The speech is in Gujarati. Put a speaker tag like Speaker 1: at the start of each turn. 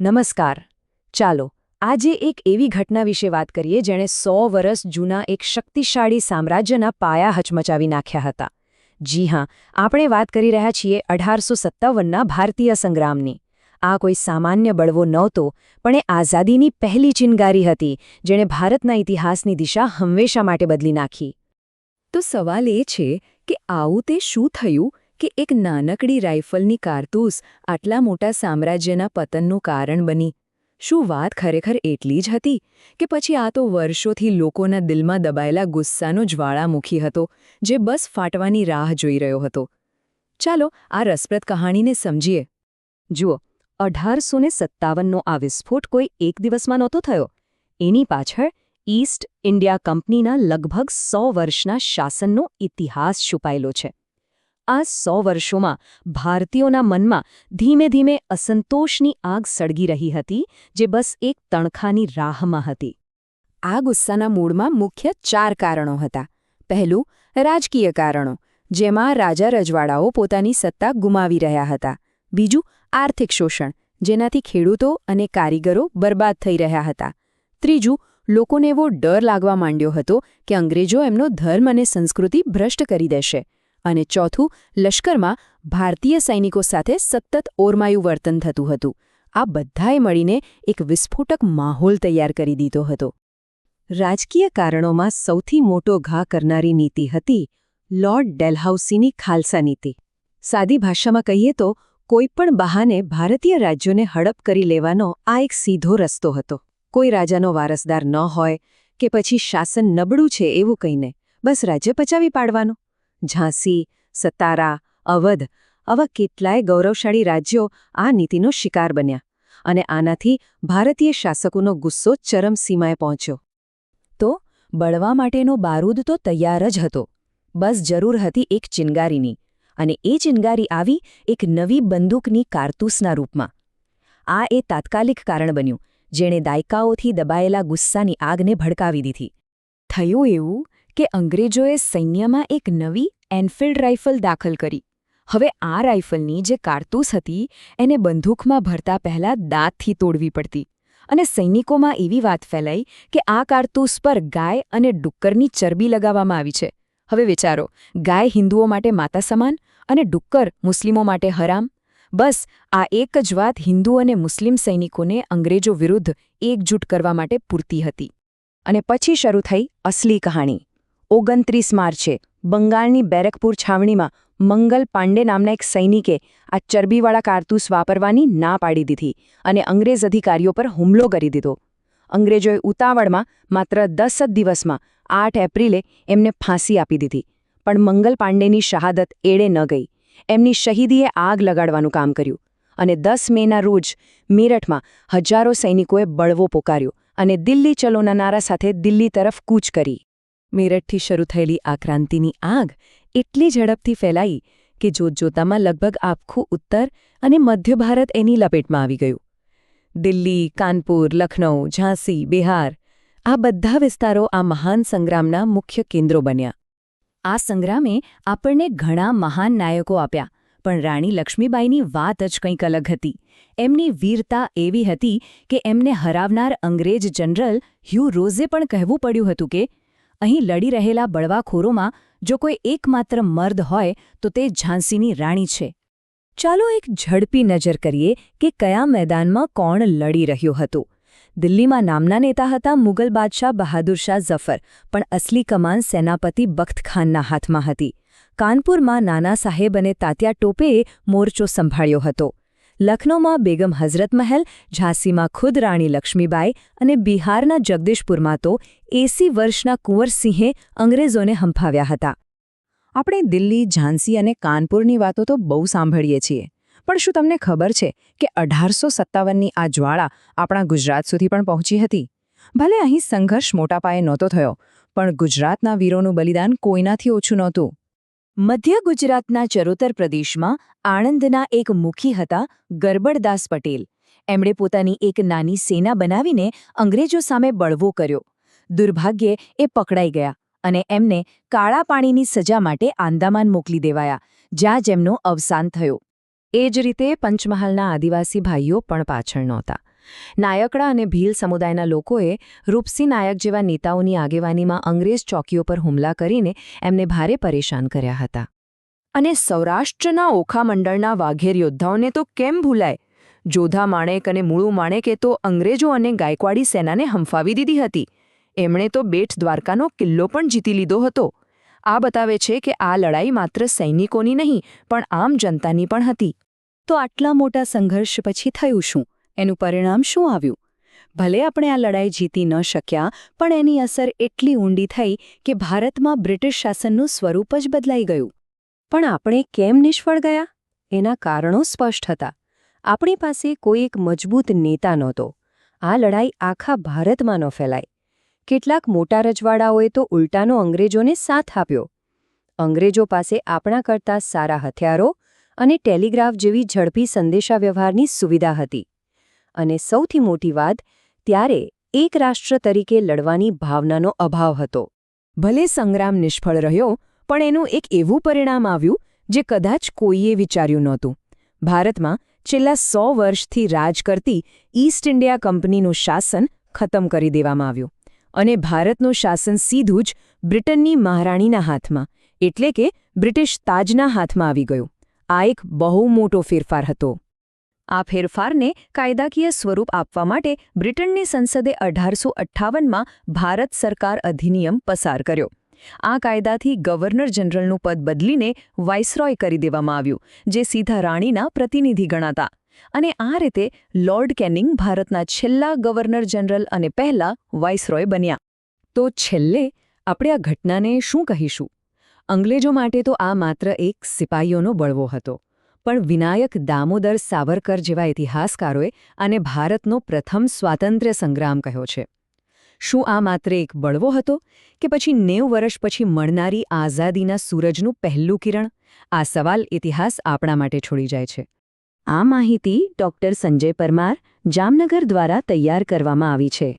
Speaker 1: નમસ્કાર. ચાલો આજે એક એવી ઘટના વિશે વાત કરીએ જેણે 100 વર્ષ જૂના એક શક્તિશાળી સામ્રાજ્યના પાયા હચમચાવી નાખ્યા હતા. જી હા, આપણે વાત કરી રહ્યા છીએ 1857ના ભારતીય સંગ્રામની. આ કોઈ સામાન્ય બળવો નહોતો, પણ એ આઝાદીની પહેલી ચિનગારી હતી જેણે ભારતના ઇતિહાસની દિશા હંમેશા માટે બદલી નાખી. તો સવાલ એ છે કે આવું તે શું થયું કે એક નાનકડી રાઇફલની કારતૂસ આટલા મોટા સામ્રાજ્યના પતનનું કારણ બની? શું વાત ખરેખર એટલી જ હતી કે પછી આ તો વર્ષોથી લોકોના દિલમાં દબાયેલા ગુસ્સાનો જ્વાળામુખી હતો જે બસ ફાટવાની રાહ જોઈ રહ્યો હતો? ચાલો આ રસપ્રદ કહાણીને સમજીએ. જુઓ, 1857નો આ વિસ્ફોટ કોઈ એક દિવસમાં નહોતો થયો. એની પાછળ ઈસ્ટ ઇન્ડિયા કંપનીના લગભગ 100 વર્ષના શાસનનો ઇતિહાસ છુપાયેલો છે. આ 100 વર્ષોમાં ભારતીયોના મનમાં ધીમે ધીમે અસંતોષની આગ સળગી રહી હતી જે બસ એક તણખાની રાહમાં હતી. આ ગુસ્સાના મૂળમાં મુખ્ય 4 કારણો હતા. પહેલું, રાજકીય કારણો, જેમાં રાજા રજવાડાઓ પોતાની સત્તા ગુમાવી રહ્યા હતા. બીજું, આર્થિક શોષણ, જેનાથી ખેડૂતો અને કારીગરો બરબાદ થઈ રહ્યા હતા. ત્રીજું, લોકોને એવો ડર લાગવા માંડ્યો હતો કે અંગ્રેજો એમનો ધર્મ અને સંસ્કૃતિ ભ્રષ્ટ કરી દેશે. અને ચોથું, લશ્કરમાં ભારતીય સૈનિકો સાથે સતત ઓરમાયું વર્તન થતું હતું. આ બધાએ મળીને એક વિસ્ફોટક માહોલ તૈયાર કરી દીધો હતો. રાજકીય કારણોમાં સૌથી મોટો ઘા કરનારી નીતિ હતી લોર્ડ ડેલહાઉસીની ખાલસા નીતિ. સાદી ભાષામાં કહીએ તો કોઈપણ બહાને ભારતીય રાજ્યોને હડપ કરી લેવાનો આ એક સીધો રસ્તો હતો. કોઈ રાજાનો વારસદાર ન હોય કે પછી શાસન નબળું છે એવું કહીને બસ રાજ્ય પચાવી પાડવાનું. ઝાંસી, સતારા, અવધ આવા કેટલાય ગૌરવશાળી રાજ્યો આ નીતિનો શિકાર બન્યા અને આનાથી ભારતીય શાસકોનો ગુસ્સો ચરમસીમાએ પહોંચ્યો. તો બળવા માટેનો બારૂદ તો તૈયાર જ હતો. બસ જરૂર હતી એક ચિનગારીની, અને એ ચિનગારી આવી એક નવી બંદૂકની કારતૂસના રૂપમાં. આ એ તાત્કાલિક કારણ બન્યું જેણે દાયકાઓથી દબાયેલા ગુસ્સાની આગને ભડકાવી દીધી. થયું એવું કે અંગ્રેજોએ સૈન્યમાં એક નવી એનફિલ્ડ રાઇફલ દાખલ કરી. હવે આ રાઇફલની જે કારતૂસ હતી એને બંદૂકમાં ભરતા પહેલાં દાંતથી તોડવી પડતી, અને સૈનિકોમાં એવી વાત ફેલાઈ કે આ કારતૂસ પર ગાય અને ડુક્કરની ચરબી લગાવવામાં આવી છે. હવે વિચારો, ગાય હિન્દુઓ માટે માતા સમાન અને ડુક્કર મુસ્લિમો માટે હરામ. બસ આ એક જ વાત હિન્દુ અને મુસ્લિમ સૈનિકોને અંગ્રેજો વિરુદ્ધ એકજૂટ કરવા માટે પૂરતી હતી. અને પછી શરૂ થઈ અસલી કહાણી. 29 માર્ચે બંગાળની બેરકપુર છાવણીમાં મંગલ પાંડે નામના એક સૈનિકે આ ચરબીવાળા કારતૂસ વાપરવાની ના પાડી દીધી અને અંગ્રેજ અધિકારીઓ પર હુમલો કરી દીધો. અંગ્રેજોએ ઉતાવળમાં માત્ર 10 જ દિવસમાં 8 એપ્રિલે એમને ફાંસી આપી દીધી. પણ મંગલ પાંડેની શહાદત એળે ન ગઈ. એમની શહીદીએ આગ લગાડવાનું કામ કર્યું અને 10 મેના રોજ મેરઠમાં હજારો સૈનિકોએ બળવો પોકાર્યો અને દિલ્હી ચલોના નારા સાથે દિલ્હી તરફ કૂચ કરી. મેરઠથી શરૂ થયેલી આ ક્રાંતિની આગ એટલી ઝડપથી ફેલાઈ કે જોતજોતામાં લગભગ આખું ઉત્તર અને મધ્ય ભારત એની લપેટમાં આવી ગયું. દિલ્હી, કાનપુર, લખનૌ, ઝાંસી, બિહાર આ બધા વિસ્તારો આ મહાન સંગ્રામના મુખ્ય કેન્દ્રો બન્યા. આ સંગ્રામે આપણને ઘણા મહાન નાયકો આપ્યા, પણ રાણી લક્ષ્મીબાઈની વાત જ કંઈક અલગ હતી. એમની વીરતા એવી હતી કે એમને હરાવનાર અંગ્રેજ જનરલ હ્યુ રોઝે પણ કહેવું પડ્યું હતું કે અહીં લડી રહેલા બળવાખોરોમાં જો કોઈ એકમાત્ર મર્દ હોય તો તે ઝાંસીની રાણી છે. ચાલો એક ઝડપી નજર કરીએ કે કયા મેદાનમાં કોણ લડી રહ્યું હતું. દિલ્હીમાં નામના નેતા હતા મુગલ બાદશાહ બહાદુર શાહ ઝફર, પણ અસલી કમાન સેનાપતિ બખ્ત ખાનના હાથમાં હતી. કાનપુરમાં નાના સાહેબ અને તાત્યા ટોપેએ મોરચો સંભાળ્યો હતો. લખનૌમાં બેગમ હઝરત મહેલ, ઝાંસીમાં ખુદ રાણી લક્ષ્મીબાઈ અને બિહારના જગદીશપુરમાં તો 80 વર્ષના કુંવરસિંહે અંગ્રેજોને હંફાવ્યા હતા. આપણે દિલ્હી, ઝાંસી અને કાનપુરની વાતો તો બહુ સાંભળીએ છીએ, પણ શું તમને ખબર છે કે 1857ની આ જ્વાળા આપણા ગુજરાત સુધી પણ પહોંચી હતી? ભલે અહીં સંઘર્ષ મોટા પાયે નહોતો થયો, પણ ગુજરાતના વીરોનું બલિદાન કોઈનાથી ઓછું નહોતું. મધ્ય ગુજરાતના ચરોતર પ્રદેશમાં આણંદના એક મુખી હતા ગરબડદાસ પટેલ. એમણે પોતાની એક નાની સેના બનાવીને અંગ્રેજો સામે બળવો કર્યો. દુર્ભાગ્યે એ પકડાઈ ગયા અને એમને કાળા પાણીની સજા માટે આંદામાન મોકલી દેવાયા, જ્યાં જ એમનું અવસાન થયું. એ જ રીતે પંચમહાલના આદિવાસી ભાઈઓ પણ પાછળ નહોતા. નાયકડા અને ભીલ સમુદાયના લોકોએ રૂપસી નાયક જેવા નેતાઓની આગેવાનીમાં અંગ્રેજ ચોકીઓ પર હુમલા કરીને એમને ભારે પરેશાન કર્યા હતા. અને સૌરાષ્ટ્રના ઓખા મંડળના વાઘેર યોદ્ધાઓને તો કેમ ભૂલાય? જોધા માણેક અને મુળુ માણેકે તો અંગ્રેજો અને ગાયકવાડી સેનાને હંફાવી દીધી હતી. એમણે તો બેટ દ્વારકાનો કિલ્લો પણ જીતી લીધો હતો. આ બતાવે છે કે આ લડાઈ માત્ર સૈનિકોની નહીં પણ આમ જનતાની પણ હતી. તો આટલા મોટા સંઘર્ષ પછી થયું શું? એનું પરિણામ શું આવ્યું? ભલે આપણે આ લડાઈ જીતી ન શક્યા, પણ એની અસર એટલી ઊંડી થઈ કે ભારતમાં બ્રિટિશ શાસનનું સ્વરૂપ જ બદલાઈ ગયું. પણ આપણે કેમ નિષ્ફળ ગયા? એના કારણો સ્પષ્ટ હતા. આપણી પાસે કોઈ એક મજબૂત નેતા નહોતો. આ લડાઈ આખા ભારતમાં ન ફેલાઈ. કેટલાક મોટા રજવાડાઓએ તો ઉલટાનો અંગ્રેજોને સાથ આપ્યો. અંગ્રેજો પાસે આપણા કરતાં સારા હથિયારો અને ટેલિગ્રાફ જેવી ઝડપી સંદેશાવ્યવહારની સુવિધા હતી. અને સૌથી મોટી વાત, ત્યારે એક રાષ્ટ્ર તરીકે લડવાની ભાવનાનો અભાવ હતો. ભલે સંગ્રામ નિષ્ફળ રહ્યો, પણ એનું એક એવું પરિણામ આવ્યું જે કદાચ કોઈએ વિચાર્યું નહોતું. ભારતમાં છેલ્લા 100 વર્ષથી રાજ કરતી ઈસ્ટ ઇન્ડિયા કંપનીનું શાસન ખતમ કરી દેવામાં આવ્યું. અને ભારતનું શાસન સીધું જ બ્રિટનની મહારાણીના હાથમાં, એટલે કે બ્રિટિશ તાજના હાથમાં આવી ગયું. આ એક બહુ મોટો ફેરફાર હતો. આ ફેરફારને કાયદાકીય સ્વરૂપ આપવા માટે બ્રિટનની સંસદે 1858માં ભારત સરકાર અધિનિયમ પસાર કર્યો. આ કાયદાથી ગવર્નર જનરલનું પદ બદલીને વાઇસરોય કરી દેવામાં આવ્યું, જે સીધા રાણીના પ્રતિનિધિ ગણાતા. અને આ રીતે લોર્ડ કેનિંગ ભારતના છેલ્લા ગવર્નર જનરલ અને પહેલા વાઇસરોય બન્યા. તો છેલ્લે આપણે આ ઘટનાને શું કહીશું? અંગ્રેજો માટે તો આ માત્ર એક સિપાહીઓનો બળવો હતો. પણ વિનાયક દામોદર સાવરકર જેવા ઇતિહાસકારોએ આને ભારતનો પ્રથમ સ્વાતંત્ર્ય સંગ્રામ કહ્યો છે. શું આ માત્ર એક બળવો હતો કે પછી 90 વર્ષ પછી મળનારી આઝાદીના સૂરજનું પહેલું કિરણ? આ સવાલ ઇતિહાસ આપણા માટે છોડી જાય છે. આ માહિતી ડૉક્ટર સંજય પરમાર, જામનગર દ્વારા તૈયાર કરવામાં આવી છે.